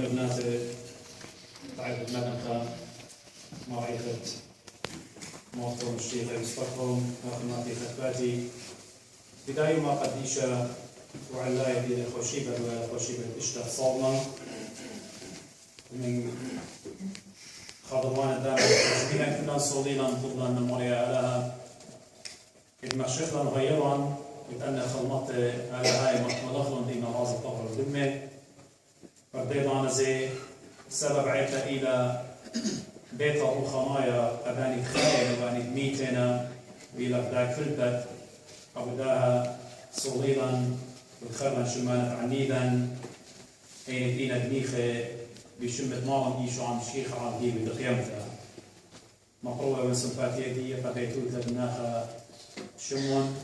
والبنات تعبت مدنخة معرفة موطن الشيخ مصطفهم وخدماتي خطباتي بداية ما قديشة وعلاية دي خوشيبة وخوشيبة اشتغ صالنا من خاضوان الدام خوشبينا كنا صولينا نطلنا نموريا علىها إذ شيخنا نغيرا بأن خلمت على هاي مدخلن دي نماز الطهر الدمة فردينا زي سبب عيتنا إلى بيت أبو خمايا أباني خايا وأباني ميتنا وإلى بداك فلبت أبداها صليلا وخرنا شمانة عنيدا أين فينا دميخة بشمة مالهم إيشو عن الشيخ عن دي بقيمتها مقروبة من سمباتية دي فقيتوتا بناخا شمون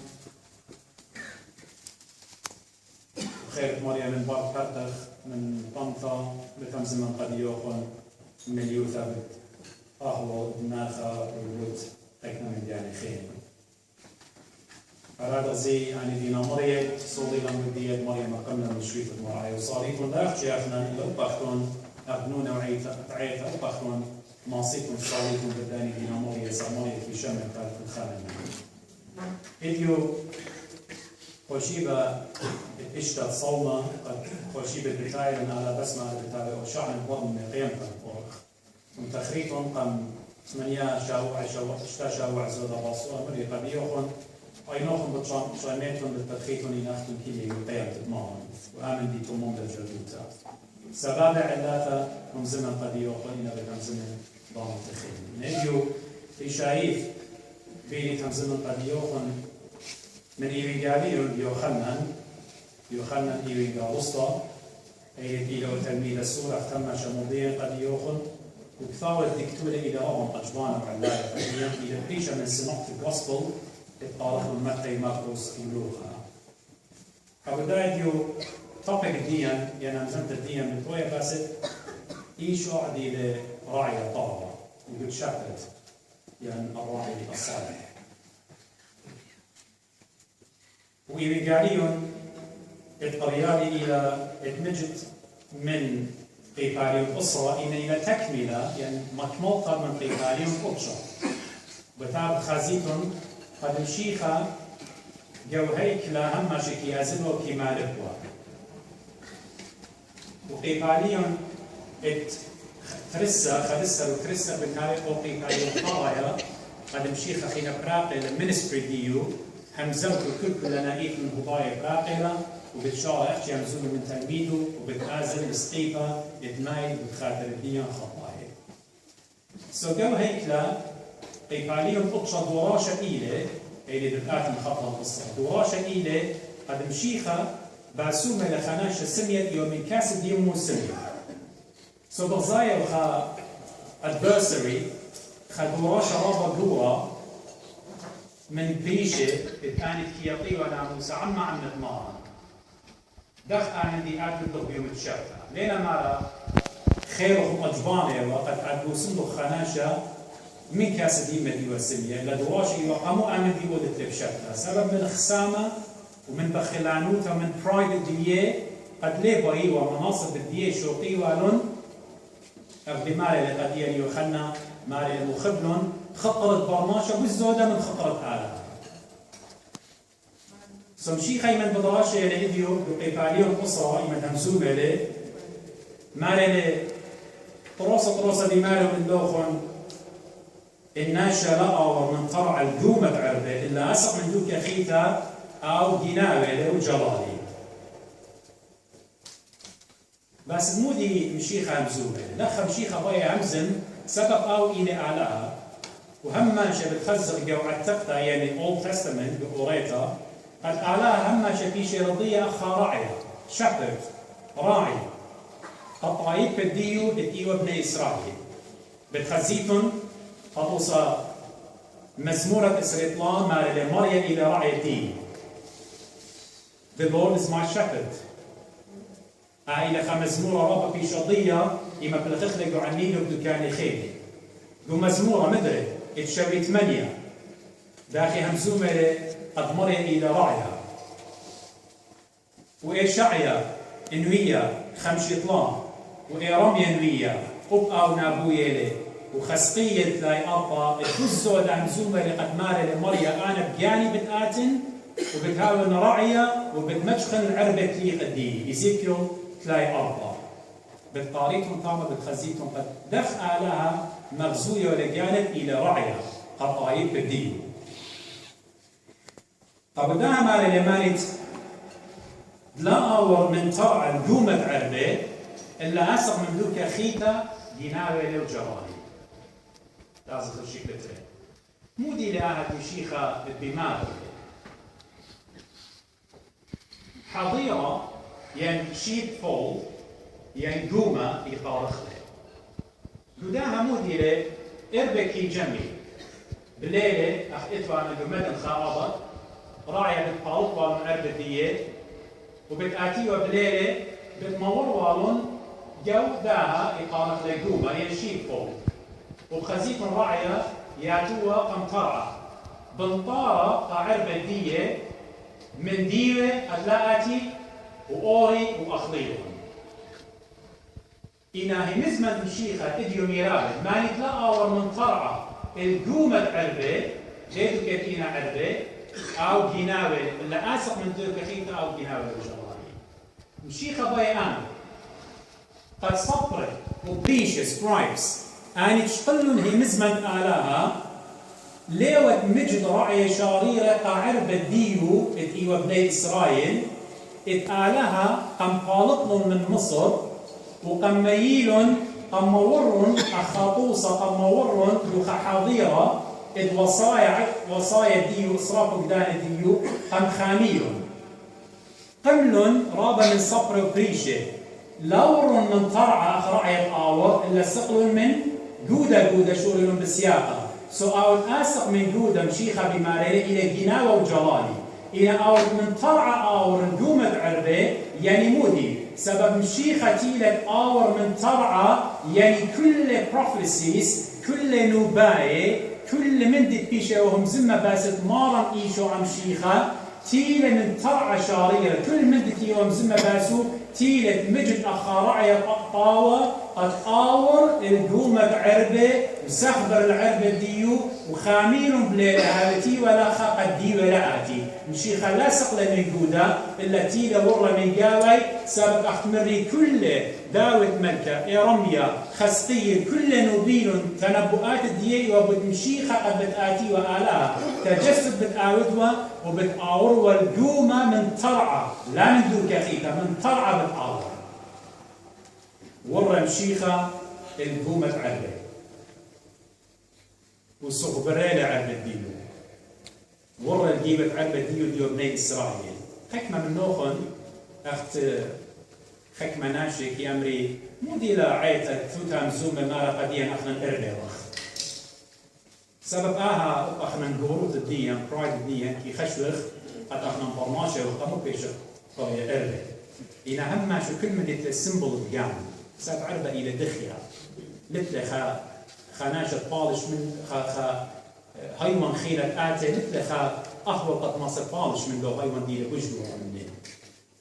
خيرت مريم من بار كرتخ من طنطا بتمزم من قد يوخن من يوثا أهو بناخا وجود تكنا من دياني خير أراد زي يعني دينا مريم صولي لهم بديت مريم قمنا من شوية المرعي وصاريتون داخل شيخنا إلا أبخون أبنونا وعيتا أبخون ماصيكم صاريتون بداني دينا مريم سامرية في شمع كالف الخالة إديو خوشيبة اشتغل صونا خوشيبة بتاعي على بسمة بتاعي وشعن الضم من قيمتها من تخريطهم قم 8 شاوع شاوع زود باصوا مري قبيوخن أينوخن بتشاميتهم بالتخريطهم يناختم كيلي قيمة معهم وآمن دي تومون بالجلوتا سبب علاتا هم زمن قبيوخن إنا بكم زمن ضام التخريط نيجو في شايف بيني كم زمن قبيوخن من إيرينجاليون يوخنن إيرينجا وسطى أيد إلى تلميذ السورة تم شمودين قد يوخن وكثار الدكتورة إلى أم أجبان وعلاية فهي إلى بريشة من سنوات الجوسبل الطارق من متى ماركوس يلوخا فبداية يو توبيك الدين يعني نزمت الدين بطوية بس إيشو عدي لراعي طابة يقول شابت يعني الراعي الصالح وإيرينجاليون الطريالي إلى اتمجد من قيقاريون أسرة إلى تكملة يعني مكملة من قيقاريون أبشر بتعب خازيتون قد مشيخة جو هيكلا هم شكي أزلو كما لبوا وقيقاريون خدسة وترسة بالنهاية قيقاريون قرايا قد مشيخة خينا براقي للمنستري ديو همزمت كل نائف من هضايا براقلة وبتشارع احكي همزوم من تلميذه وبتآزل استيفا اتمايل بخاطر الدين خطايا. جو هيكلا قيقاليهم أقشى دوراشة إيلة اللي دقات مخطط القصة دوراشة إيلة قد مشيخة باسومة لخناشة سمية يوم من كاسب يومو سمية. بغزايا وخا adversary خا دوراشة رابا دورة من بريشة كانت كياطي ولا موسى عما عم نتمارن دخ عندي آكل ضغبي ومتشافة لينا مرة خيرهم أجباني وقد عدو صندوق خناشة من كاسة دي مدي والسمية لدواشي وقاموا عمل دي ودت لبشافة سبب من خسامة ومن بخلانوت ومن برايد الدنيا قد ليبوي ومناصب الدنيا شوقي والون أبدي مالي لقديا يوخنا مالي المخبلون خطرت برماشة والزودة من خطرت آلة سمشي خيمن بدراشة لإديو بقيقاليون قصة إما تمسوبة لي مالي لي طروسة دي مالي من دوخن الناشا لقى ومن طرع الجومة عربة إلا أسق من دوك أخيتا أو ديناوي لي وجلالي بس مودي مشيخة همزوبة لخ مشيخة بايا همزن سبب أو إلى أعلاها وهم شبت خزق جو عتقتا يعني Old Testament بقوريتا قد أعلاها هم شبيشي رضية أخا راعية شبت راعي الطايب بديو بتيو ابن إسرائيل بتخزيتن قطوصا مزمورة إسرائيلان مالي مريم إلى راعي الدين The Lord is my shepherd إلى خمزمورة ربا في شضية إما بلغخلق عنينه بدكاني خيلي قو مزمورة مدري اتشوي 8 داخي همزومة أضمري إلى رعيها وإشعيا إنه هي 5 طلان وإيراميا ويا أو نابويا لي وخسقية لاي أربا الجزء دام زومة لقد ماري لمريا أنا بجاني بتآتن وبتهاون راعية وبتمجخن العربة لي قدي إزيكيو تلاي أربا بالطاريتهم طامة بتخزيتهم قد دخ آلها مغزوية ولجانت إلى رعية قطايب بديو طب داها ماري لمانت لا أور من طرع الجومة عربة إلا أسق مملوكة خيطة ديناوي لو جراني لازم الشكل ترين مودي لأهد مشيخة بمار حظيرة ين شيب فول ين جومة يطارخها قداها مودي لي إربكي جمي بليلة أخ إتوانا جمد الخاربة راعية بالطالب والمعربة ديات وبتآتيوا بليلة بتمور والون جو داها إقامة لجومة ينشيب فوق وبخزيت الراعية ياتوا قمطرة بنطارة قعربة دية من ديوة أتلاقاتي وأوري وأخضيهم إنا هي مزمن مشيخة إديو ميرابة ما نتلاقى ومن طرعة الجومة عربة جيتو كيتينا عربة أو جناوة اللي أسق من تلك خيطة أو جناوة الجوالي مشيخة بيان قد صبرت وبريش سكرايبس أني تشقلن هي مزمن آلاها ليوت مجد رعي شاريرة قعربة ديو إتيوة بني إسرائيل إتآلها قم طالطن من مصر وقم ميلن قم مورن أخاطوصة قم مورن يخ حظيرة إذ وصايا ديو إصراف قدان ديو قم خاميلن قملن رابا من صبر وبريشة لورن من طرعة أخرعي الآور إلا سقل من جودة شورلن بسياقة سؤال آسق من جودة مشيخة بماريلة إلى جناوة وجلالي إلى أور من طرعة أور نجومة عربة يعني مودي سبب مشيخة تيلك أور من طرعة يعني كل بروفيسيس كل نوباية كل من دي بيشة وهم زمة باست مارا إيشو عم شيخة تيلة من طرعة شاريرة كل من دي تيوهم زمة باسو تيلة مجد أخارعية طاوة قد آور الجومة عربة وسخبر العربة ديو وخامين بليلة هالتي ولا خاقت دي ولا آتي مشيخة لا سقل من جودة إلا تيلة ورا من جاوي سابق أختمري كل داود ملكة إيرميا خسقية كل نوبيل تنبؤات الديئة وبتمشيخة قد بتآتي وآلها تجسد بتآودوا وبتآور والجومة من طرعة لا من دون كخيطة من طرعة بتآور ورا مشيخة الجومة عربة وصغبرالة عربة ديو ورا الجيبة عربة ديو بني إسرائيل حكمة من نوخن أخت حكمة ناشك يامري مودي لا عيتك توتا مزومة مارا قديا أخنا إربي وخ سبب أخنا نقوروت الديان برايد الديان كي خشوخ قد أخنا برماشة وقامو بيشق طوية إربي إنا هم شو كل من السيمبل الجام سبب عربة إلى دخيا لتلي خناشة بالش من هايمن خيلة آتي لتلي أهوى قد مصر بالش من لو هايمن دي لبجدو من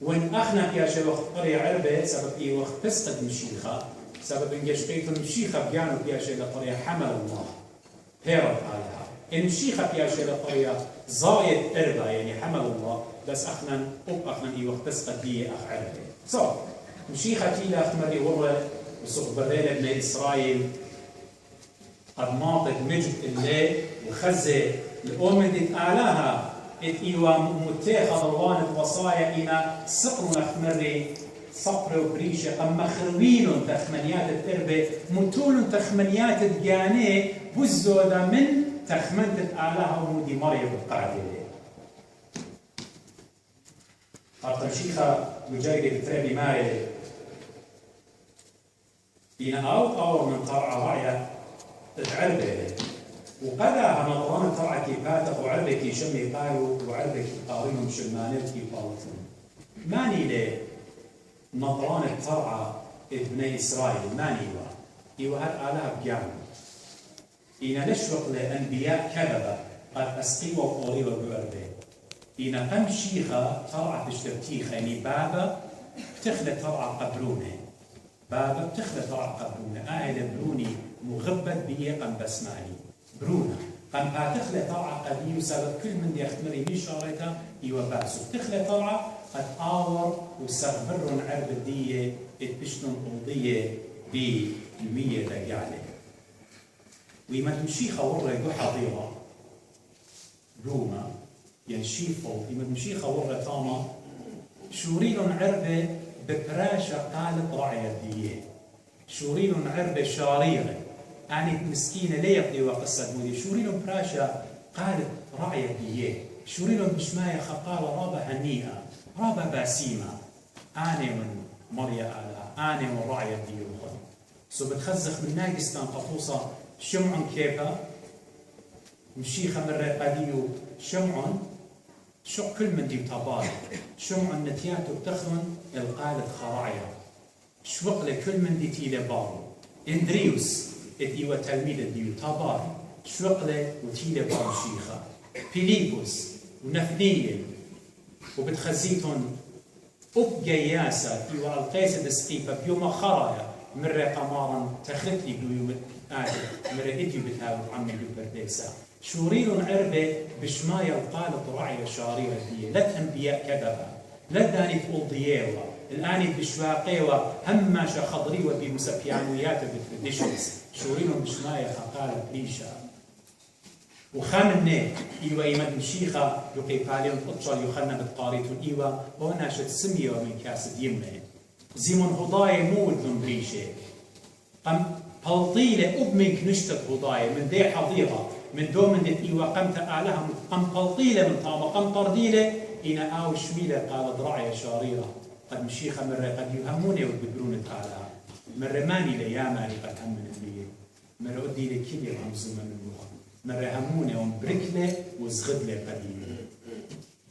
وإن أخنا يا شيخ قرية عربة سبب إيه وقت تسقط مشيخة سبب إن جشقيت المشيخة بيانو يا شيخ قرية حمل الله هيرت عليها إن مشيخة يا شيخ قرية زايد إربا يعني حمل الله بس أخنا إيه وقت تسقط دي أخ عربة مشيخة تيلا أخمري ورا وصغبرين ابن إسرائيل قد ماطت مجد الليل وخزة الأمد آلاها إيوا متاخذ الوان وصايا إنا سقر أخمري صقر وبريشة أما خروين تخمنيات التربة متول تخمنيات الجاني بزودة من تخمنت آلاها ومودي مريم القاعدة قرطم شيخة وجايدة بتربي ماري إنا أو من طرع رعية تتعربة وقدها نظران طرعة كيباتك وعربك شمي قالوا وعربك قارنهم شمانات كيبالتهم ماني ليه نظران الطرعة ابن إسرائيل ماني إيوه هاد آلها بجانب إنا نشوق لأنبياء كذبة قد أسقيوا وقوريوا بأربه إنا قم شيخة طرعة بشترتيخة يعني بابا تخلى طرعة قبرونه بابا بتخلى طرع قبرونا آيلة بروني مغبت بيه قم بسماني برونا قم باتخلى طرع قبي وسبب كل من دي اختمري بي شارتها ايوه باسو بتخلى طرع قد آور وسغبرن عرب الدية اتبشتن قضية بالمية دقالة ويما تمشي خورة يقو حضيرة روما ينشيفو يما تمشي خورة طاما شوريل عربة ببراشة قالت رعي الدية شوريل عربة شاريرة يعني مسكينة لا يقضي قصة مودي شوريل براشة قالت رعي الدية شوريل بشماية خقال رابة هنيئة رابة باسيمة أنا من مريا آلا أنا من رعي الدية وخذ سو بتخزخ من ناقستان قطوصة شمع كيبا مشيخة من رقاديو شمع شو كل من دي طبال شمع النتياتو بتخن القالة خراعية شوق كل من دي تيلي بارو اندريوس اتيوا تلميذ ديو طبال شوق وتيلي بارو شيخة فيليبوس ونفنيل وبتخزيتون أبجياسة ايوا القيسة دسقيفة بيوم خرايا مرة قمارا تخلت لي بيوم مرة إديو بتهاو عمي برديسا شوريل عربة بشماية القالة رعية شاريرة دي لا تنبياء كذبة لا داني تقول ضياوة الآن بشواقيوة هماشا خضريوة بمسبيانويات بترديشنز شوريل بشماية خقالة بليشة وخامنة إيوة إيمد مشيخة يقي باليون أطشال يخلنا بتقاريتون إيوة وناشد سمية من كاسد يمه زيمون هضايا مود لنبريشة قم بلطيلة أبمنك نشتت هضايا من دي حضيرة من دوم من إيوة قمت أعلها قم بلطيلة من طامة قم طرديلة إنا آو شميلة قال ضرعي شاريرة قد مشيخة مرة قد يهموني وبدرون تعالى مرة ماني لياماني قد همن الليل مرة أدي لكلي غمزو من المخ مرة هموني ومبركلة وزغدلة قديمة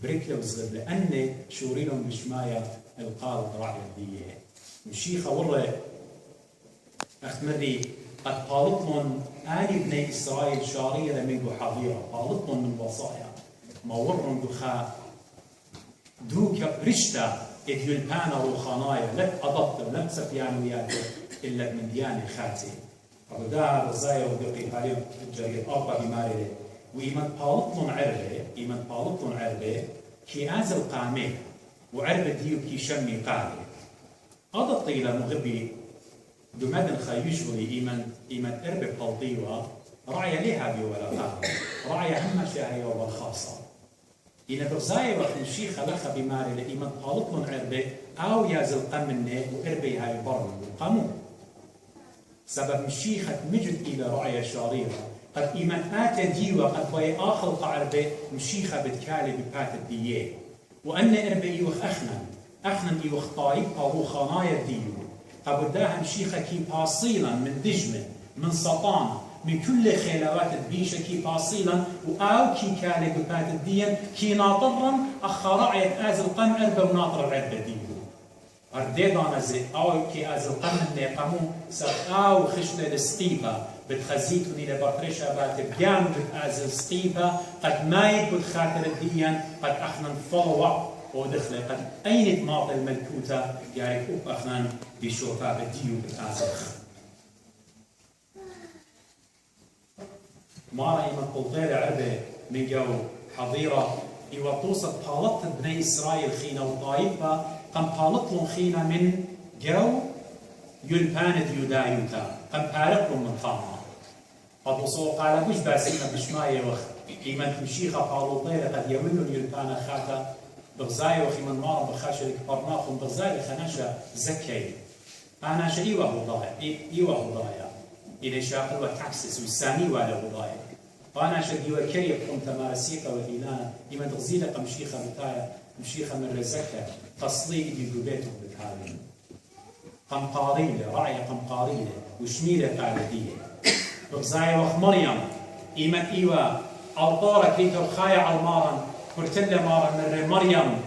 بركلة وزغدلة أني شوريلهم بشماية القال ضرعي الدية مشيخة والله أختمري قد قالتلن آل بني إسرائيل شاريرة من حظيرة قالتلن من وصايا مورن دخاء دوكا برشتا إذ يلبانا روخانايا لك أضبط لم سفيانوياته إلا من ديانة خاتي فبدأ رزايا ودقي هاليوم الجريد أربع بماري وإيمان قالتلن عربة إيمان قالتلن عربة كي آزل قامي وعربة ديو كي شمي قاري أضبط إلى مغبي دمدن خيجولي إيمان أربع قلطيوة رعي لها بي ولا قام رعي هم شاهية والخاصة إن برزايا وقت الشيخ لخا بماري لإيمان قالتلن عربة أو يازل قمني وإربي هاي برن القانون سبب الشيخة مجد إلى رعي شاريرة قد إيمان آتا ديوة قد باي آخر قعربة مشيخة بتكالي ببات الدية وأن إربي يوخ أخنا يوخ طايب أو خانايا ديو قبداها مشيخة كي باصيلا من دجمة من سطانة من كل خيلوات البيشة كي باصيلا وآو كي كالي ببات الدين كي ناطرا أخرعية آزل قم أربا وناطر العربة ديو أرديدانا زي أو كي آزل قم النقامو سر آو خشلة السقيبة بتخزيتوني لبطرشة بات بيانو بتآزل سقيبة قد مايد بتخاطر الدين قد أخنا فولو ودخل قد أين تماط الملكوتة يعني أوب أخنا بشوفا بديو بتآزخ ما رأي من قلطير عربة من جو حظيرة يوطوصت طالت بني إسرائيل خينا وطايبة قم طالتلن خينا من جو يلبان ديودايوتا قم بارقلن من طامة قد وصول قال بش باسينا بشماية وخ إيمان تمشيخة قالطير قد يولن يلبان خاتا بغزاية وخي من مارا بخاشة لكبرناخم بغزاية خناشة زكي أنا شا إيوه هضايا إلي شاقل وتعكسس والساني وعلى هضايا أنا شا ديوه كريب قم تمارسيقة وإيلانا إما تغزيلة مشيخة بتايا مشيخة من رزكة تصليق دي قبيته بتهالين قمقاريلة رعية قمقاريلة وشميلة قاعدية بغزاية وخ مريم إيما إيوه أوطارة كي تبخايا على المارن قلتلا مارا من مريم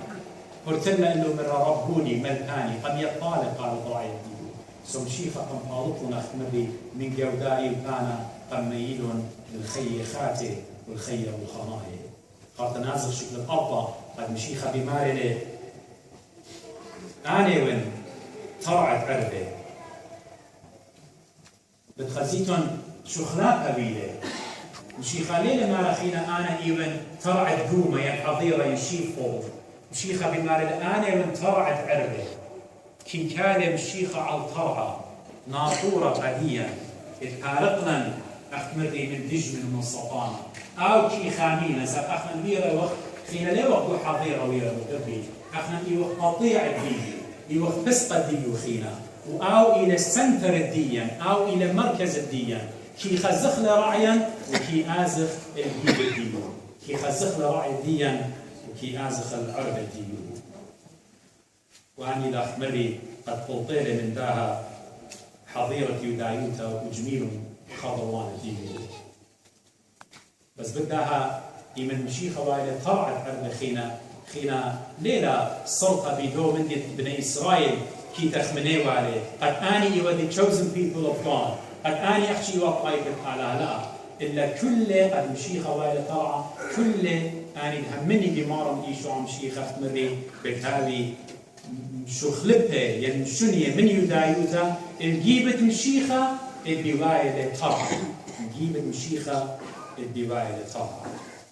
قلتلا إنه من ربوني ملهاني قم يطالب قال ضرعي الديو سم شيخة قم قالطنا خمري من جودائي البانا قم ميل للخي خاتي والخي وخناهي قال تنازل شكل الأرض قد مشيخة بماري أنا وين طرعت عربة بتخزيتون شخلاء قبيلة مشيخة ليلة ما رخينا أنا إيوان ترعت قومة ين حظيرة ينشيخو مشيخة بمارد أنا إيوان ترعت عربة كي كالي مشيخة على الطرعة ناطورة قديا اتقارقنا أخمري من دجمن ومن سلطانة أو كي خامينة ساب أخنا بيرا وقت خينا ليه وقت حظيرة ويرا مقربي أخنا إيوان قطيع الدين إيوان بسقة ديو خينا أو إلى سنتر الدين أو إلى مركز الدين كي خزخ لرعيا وكي آزخ الجيب الدين كي خزخ لرعي الدين وكي آزخ العرب الدين وأني لأخمري قد قلطيل من داها حظيرة يدايوتا وجميل خضوان الدين بس بدها إيمن مشيخة وايلة طلعت عرب خينا ليلة سلطة بدو من بني إسرائيل كي تخمني وعليه قد آني the chosen people of God قد آني أحكي وقايك على لا إلا كل قد مشيخة وايلة طلعة كل آني همني بمارم إيشو عم شيخة اختمري بكاوي شو خلبها ينشنية من يدايوتا الجيبت مشيخة البوايلة طلعة الجيبت مشيخة البوايلة طلعة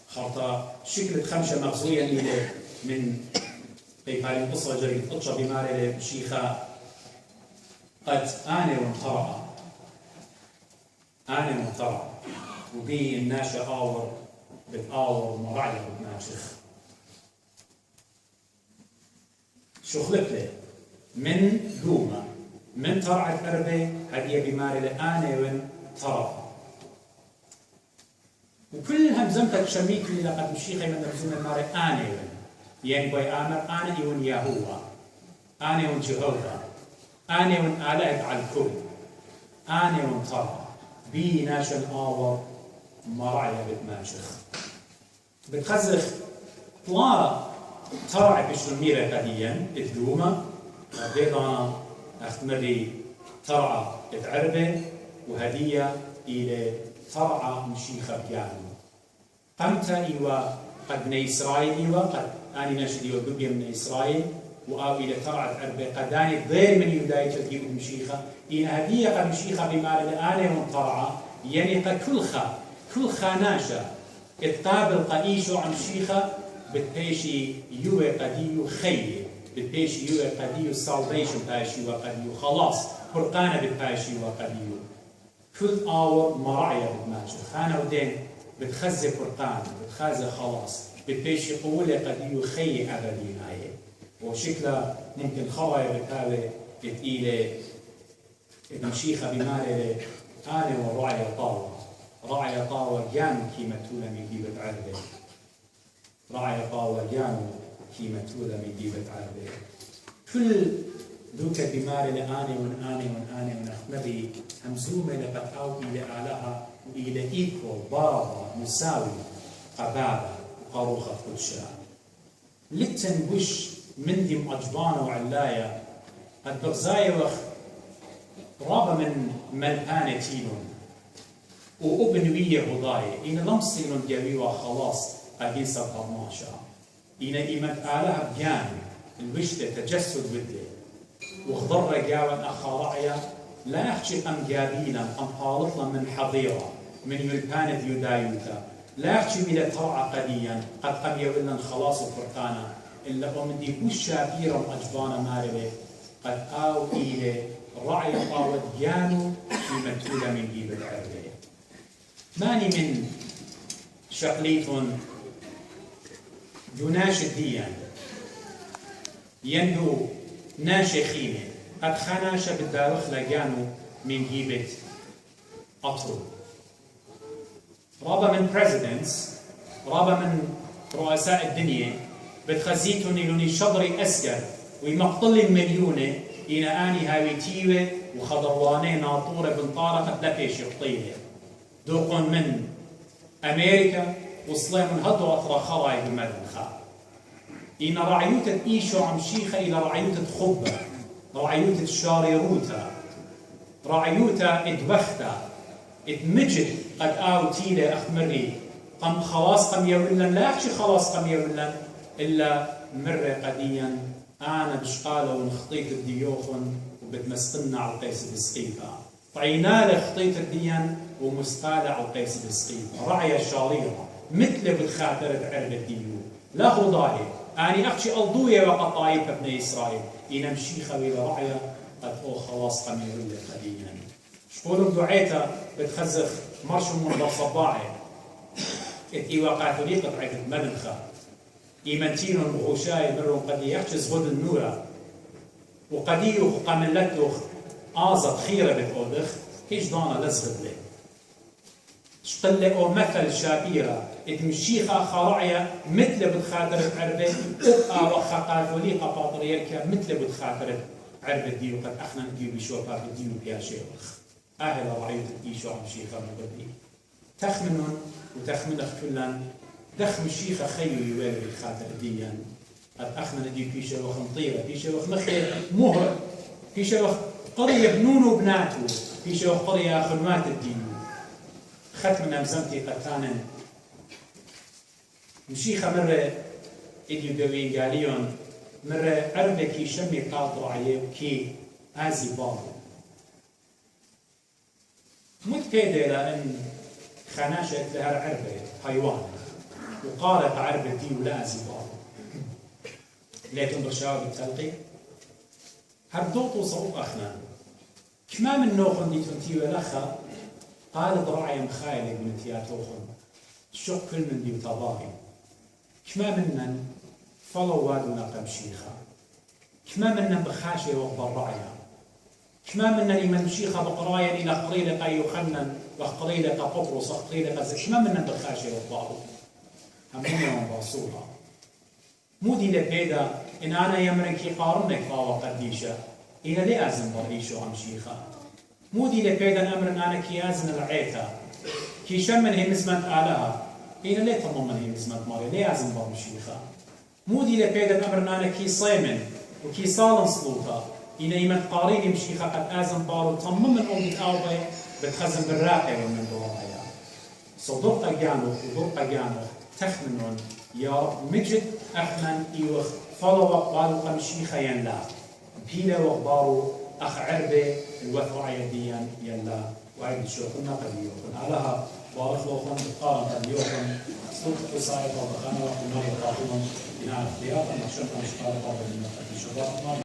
خاطر شكل خمسة مغزوية اللي من بيبالي القصة جريد قطشة بماري مشيخة قد آني وانطرعة آني وانطرعة وبي الناشا آور بتآور ومرعلة بتناشخ شو خلقله من قومة من طرعة أربي هدية بماري لآني وانطرعة وكل همزمتك شميت لي لقد مشيخة من رزوم الماري آني يعني بوي آمر أنا يون يهوه أنا يون جهوه أنا يون آلهة على الكل أنا يون طرع بي ناشن آور مرعية بتماشخ بتخزخ طلع طرع بشرميرة قديا الدومة بيضانا أختمري طرعة اتعربة وهدية إلى طرعة مشيخة بيانو قمت إيوا قد بني إسرائيل إيوا قد أنا ناشد إيوا قبيا من إسرائيل وأو إلى طرعة عربة قد أنا غير من يداية تجيب المشيخة إن هدية قد مشيخة بمال أنا من طرعة يعني قد كل خاناشة اتقابل قايشو عن مشيخة بتبيشي يوه قديو خير بتبيشي يوه قديو salvation باشي وقديو خلاص فرقانة بتباشي وقديو كل آور مرعية بتماشي خانة ودين بتخزي فرقان بتخزي خلاص بتبيشي قولة قديو خي أبدين هاي وشكلها ممكن خوايا بتاوي بتقيلة مشيخة بمالة أنا ورعي رعي طاوة جانو كيما تولا من جيبة عربة رعي طاوة جانو كيما تولا من جيبة عربة كل دوكا بمالة أنا ونخمري همزومة لقد أو إلى آلها وإلى إيكو بابا مساوي قبابة وقاروخة كل شاء لتن وش مندي مأجبانة وعلاية قد بغزاية وخ رابا من ملبانة تيلون وابنوية هضاية إن لمصيلون جاويوة خلاص قدين سبقماشا إن إيمت آلها بيان الوشتة تجسد وده وخضر جاوان أخا رعيا لا أحكي أم جابينا أم حالطنا من حظيرة من ملبانة يدايوتا لا أحكي إلى طرعة قديا قد قم يولن خلاص فرقانا إلا أمدي وش شابيرا أجبانا ماربه قد آو إلى رعي طاوة جانو في متولة من جيب العربية ماني من شقليتون دوناش الديان يندو ناشخينه قد خاناشا بالدارخ لجانو من جيبة أطرو رابا من presidents رابا من رؤساء الدنيا بتخزيتون لوني شضري أسكر ويمقتل مليونة إنا آني هاويتيوة وخضرواني ناطورة بن طارقة لبيش يقطيلة دوقون من أمريكا وصلي من هدو أطرى خراي بمدنخا إن رعيوتة إيشو عم شيخة إلى رعيوتة خبة رعيوتة شاريروتا رعيوتة إدبختا إدمجد قد آوتيلة أخمري قم خلاص قم يولن لا أحكي خلاص قم يولن إلا مرة قديا أنا بشقالة ونخطيت الديوخن وبتمسقنا على القيس بسقيفة طعينا خطيط الديان ومستالع وقيس بسقيم رعية شاليرة مثل بالخاطر عرب الديو لا ضاهي اني اخشي الضوية وقطايف ابن اسرائيل ينمشي خوي رعية قد هو خلاص قمير قديما شقولوا بدعيتا بتخزخ مرشم من بصباعي اتيوا قاتلي قطعة المدنخة إيمانتين المخوشاي مرون قدي يحجز غد النورة وقدي وقاملته آزت خيرة بتأودخ كيش دانا لزغد لي شقل أو مثل شابيرة اتمشيخة خرعية مثل بتخاطر عربي أبقى وخقاتولي قباطرية مثل بتخاطر عربي ديو قد أخنا ديو بشوفا ديو بيا شيخ أهل رعيت إيشو عم شيخة مقبلي تخمنون وتخمنخ كلان دخم الشيخة خيو يوالي بالخاطر ديان قد أخنا نديو كيشة وخ مطيرة كيشة وخ مخي مهر كيشة وخ قرية بنون وبناتو كيشة وخ قرية خدمات الدين ختم نمزمتي قد كان مشيخة مرة إديو قوين قاليون مرة أربكي شمي قاطر عليه كي آزي بابو متكيدة لأن خناشة لها عربة حيوان وقالت عربة دي ولا أزي بابو ليتم برشاوة بالتلقي هردوط وصعوب أخنا كما من نوخن دي تنتي ولخا قالت رعي مخايلة بنتياتوخن شق كل من دي وطباقي كما منن فلو وادنا قمشيخة كما منن بخاشي وقبر رعيا كما منن إيمان مشيخة بقرايا إلى قريلة يخنن وقريلة قبرص وقريلة زك كما منن بخاشي وقبارو همون يوم باصوها مودي لبيدا إن أنا يمرنكي قارنك فاوى قديشة إلى لي أزن بريشو همشيخة مودي لبيدا أمر أنا كي أزن العيتا كي شمن هي مسمت آلها إلى لي تماما هي مسمت ماري لي أزن برمشيخة مودي لبيدا أمر أنا كي صيمن وكي صالن صلوطة إلى يمت قارين مشيخة قد أزن بارو تماما أمي أوبي بتخزن بالراقي ومن دواعيا صدق أجانو ودق أجانو تخمنون يا رب مجد أخمن إيوخ فلو قالوا قمشيخة ينلا بيلا وقبارو أخ عربي الوثوع يديا يلا وعيد شوقنا قد يوقن علىها بارك الله لكم قارن قد يوقن سلطة قصائد وبخانا وقت ما يقاطون بناء اختيار أن نشرنا مشكالة قابل من قد يشبه